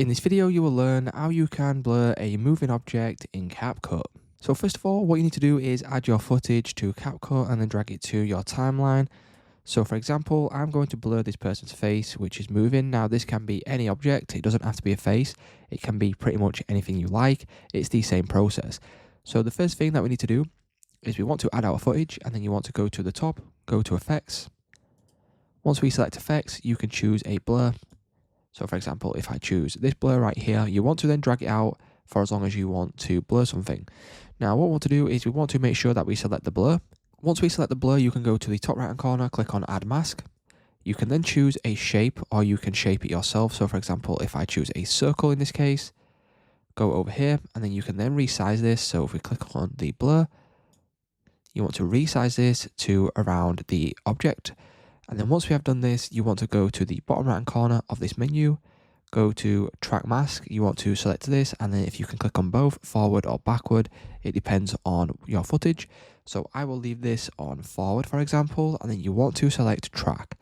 In this video, you will learn how you can blur a moving object in CapCut. So first of all, what you need to do is add your footage to CapCut and then drag it to your timeline. So for example, I'm going to blur this person's face, which is moving. Now this can be any object. It doesn't have to be a face. It can be pretty much anything you like. It's the same process. So the first thing that we need to do is we want to add our footage, and then you want to go to the top, go to effects. Once we select effects, you can choose a blur. So for example, if I choose this blur right here, you want to then drag it out for as long as you want to blur something. Now what we want to do is we want to make sure that we select the blur. Once we select the blur, you can go to the top right hand corner, click on add mask. You can then choose a shape, or you can shape it yourself. So for example, if I choose a circle in this case, go over here, and then you can then resize this. So if we click on the blur, you want to resize this to around the object. And then once we have done this, you want to go to the bottom right hand corner of this menu, go to track mask. You want to select this, and then if you can click on both forward or backward, it depends on your footage. So I will leave this on forward, for example, and then you want to select track.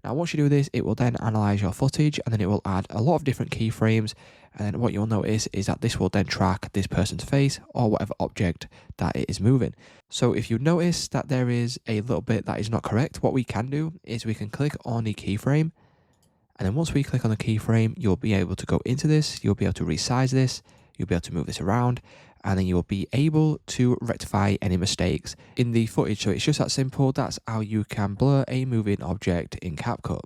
Now once you do this, it will then analyze your footage, and then it will add a lot of different keyframes. And then what you'll notice is that this will then track this person's face or whatever object that it is moving. So if you notice that there is a little bit that is not correct, what we can do is we can click on the keyframe. And then once we click on the keyframe, you'll be able to go into this, you'll be able to resize this, you'll be able to move this around, and then you'll be able to rectify any mistakes in the footage. So it's just that simple. That's how you can blur a moving object in CapCut.